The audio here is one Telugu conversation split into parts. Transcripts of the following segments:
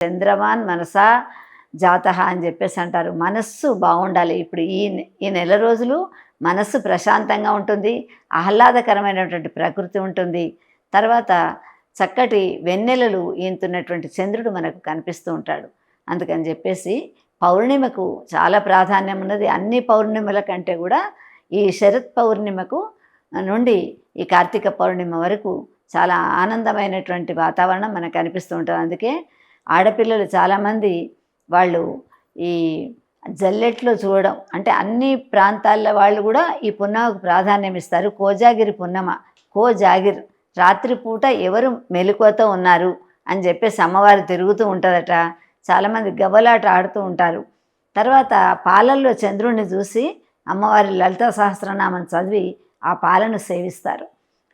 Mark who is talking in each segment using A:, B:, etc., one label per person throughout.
A: చంద్రమాన్ మనసా జాతః అని చెప్పేసి అంటారు. మనస్సు బాగుండాలి. ఇప్పుడు ఈ నెల రోజులు మనస్సు ప్రశాంతంగా ఉంటుంది, ఆహ్లాదకరమైనటువంటి ప్రకృతి ఉంటుంది. తర్వాత చక్కటి వెన్నెలలు ఈంతున్నటువంటి చంద్రుడు మనకు కనిపిస్తూ ఉంటాడు. అందుకని చెప్పేసి పౌర్ణిమకు చాలా ప్రాధాన్యం ఉన్నది. అన్ని పౌర్ణిమల కంటే కూడా ఈ శరత్ పౌర్ణిమకు నుండి ఈ కార్తీక పౌర్ణిమ వరకు చాలా ఆనందమైనటువంటి వాతావరణం మనకు కనిపిస్తూ ఉంటుంది. అందుకే ఆడపిల్లలు చాలామంది వాళ్ళు ఈ జల్లెట్లో చూడడం అంటే అన్ని ప్రాంతాల వాళ్ళు కూడా ఈ పున్నమకు ప్రాధాన్యం ఇస్తారు. కోజాగిరి పున్నమ, కోజాగిర్, రాత్రిపూట ఎవరు మెలకువతో ఉన్నారు అని చెప్పేసి అమ్మవారు తిరుగుతూ ఉంటుందట. చాలామంది గవ్వలాట ఆడుతూ ఉంటారు. తర్వాత పాలల్లో చంద్రుడిని చూసి అమ్మవారి లలితా సహస్రనామం చదివి ఆ పాలను సేవిస్తారు.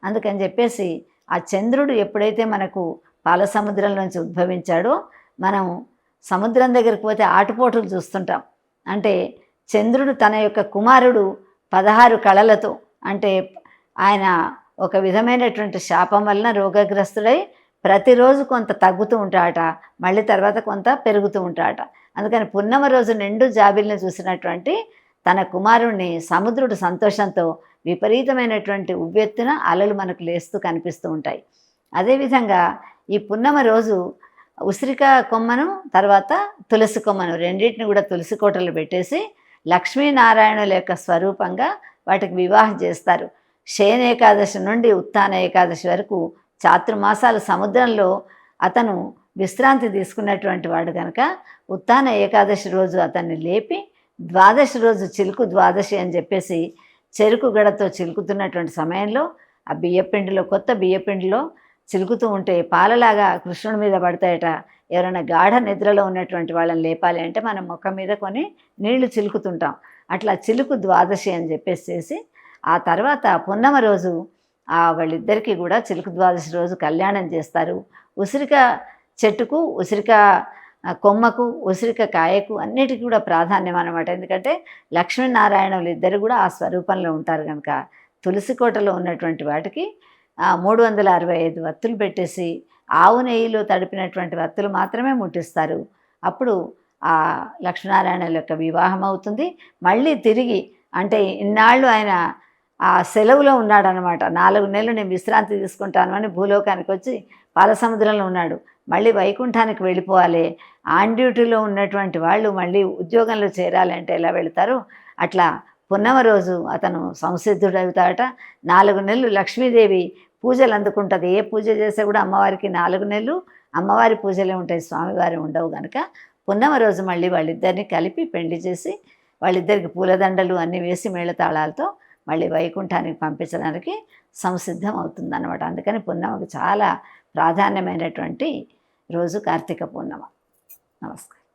A: అందుకని చెప్పేసి ఆ చంద్రుడు ఎప్పుడైతే మనకు పాల సముద్రం నుంచి ఉద్భవించాడో, మనం సముద్రం దగ్గరికి పోతే ఆటుపోటులు చూస్తుంటాం. అంటే చంద్రుడు తన యొక్క కుమారుడు 16 కళలతో, అంటే ఆయన ఒక విధమైనటువంటి శాపం వలన రోగగ్రస్తుడై ప్రతిరోజు కొంత తగ్గుతూ ఉంటాడట, మళ్ళీ తర్వాత కొంత పెరుగుతూ ఉంటాడట. అందుకని పున్నమ రోజు నిండు జాబిల్ని చూసినటువంటి తన కుమారుణ్ణి సముద్రుడు సంతోషంతో విపరీతమైనటువంటి ఉవ్వెత్తున అలలు మనకు లేస్తూ కనిపిస్తూ ఉంటాయి. అదేవిధంగా ఈ పున్నమ రోజు ఉసిరిక కొమ్మను తర్వాత తులసి కొమ్మను రెండింటిని కూడా తులసి కోటలు పెట్టేసి లక్ష్మీనారాయణుల యొక్క స్వరూపంగా వాటికి వివాహం చేస్తారు. శయన ఏకాదశి నుండి ఉత్థాన ఏకాదశి వరకు చాతుర్మాసాలు సముద్రంలో అతను విశ్రాంతి తీసుకున్నటువంటి వాడు కనుక ఉత్థాన ఏకాదశి రోజు అతన్ని లేపి ద్వాదశి రోజు చిలుకు ద్వాదశి అని చెప్పేసి చెరుకు గడతో చిలుకుతున్నటువంటి సమయంలో ఆ బియ్యపిండిలో, కొత్త బియ్యపిండిలో చిలుకుతూ ఉంటే పాలలాగా కృష్ణుడి మీద పడతాయట. ఎవరైనా గాఢ నిద్రలో ఉన్నటువంటి వాళ్ళని లేపాలి అంటే మనం మొక్క మీద కొన్ని నీళ్లు చిలుకుతుంటాం. అట్లా చిలుకు ద్వాదశి అని చెప్పేసి ఆ తర్వాత పున్నమ రోజు వాళ్ళిద్దరికీ కూడా చిలుకు ద్వాదశి రోజు కళ్యాణం చేస్తారు. ఉసిరిక చెట్టుకు, ఉసిరిక కొమ్మకు, ఉసిరిక కాయకు అన్నిటికీ కూడా ప్రాధాన్యం అన్నమాట. ఎందుకంటే లక్ష్మీనారాయణులు ఇద్దరు కూడా ఆ స్వరూపంలో ఉంటారు కనుక తులసి కోటలో ఉన్నటువంటి వాటికి 365 వత్తులు పెట్టేసి ఆవు నెయ్యిలో తడిపినటువంటి వత్తులు మాత్రమే ముట్టిస్తారు. అప్పుడు ఆ లక్ష్మీనారాయణుల యొక్క వివాహం అవుతుంది. మళ్ళీ తిరిగి అంటే ఇన్నాళ్ళు ఆయన ఆ సెలవులో ఉన్నాడనమాట. 4 నెలలు నేను విశ్రాంతి తీసుకుంటాను అని భూలోకానికి వచ్చి పాలసముద్రంలో ఉన్నాడు. మళ్ళీ వైకుంఠానికి వెళ్ళిపోవాలి. ఆన్ డ్యూటీలో ఉన్నటువంటి వాళ్ళు మళ్ళీ ఉద్యోగంలో చేరాలంటే ఎలా వెళతారు? అట్లా పున్నమ రోజు అతను సంసిద్ధుడవుతాడట. 4 నెలలు లక్ష్మీదేవి పూజలు అందుకుంటుంది. ఏ పూజ చేస్తే కూడా అమ్మవారికి 4 నెలలు అమ్మవారి పూజలే ఉంటాయి, స్వామివారి ఉండవు కనుక పున్నమ రోజు మళ్ళీ వాళ్ళిద్దరిని కలిపి పెళ్లి చేసి వాళ్ళిద్దరికి పూలదండలు అన్నీ వేసి మేళతాళాలతో మళ్ళీ వైకుంఠానికి పంపించడానికి సంసిద్ధం అవుతుందన్నమాట. అందుకని పున్నమకు చాలా ప్రాధాన్యమైనటువంటి రోజు కార్తీక పూర్ణిమ. నమస్కారం.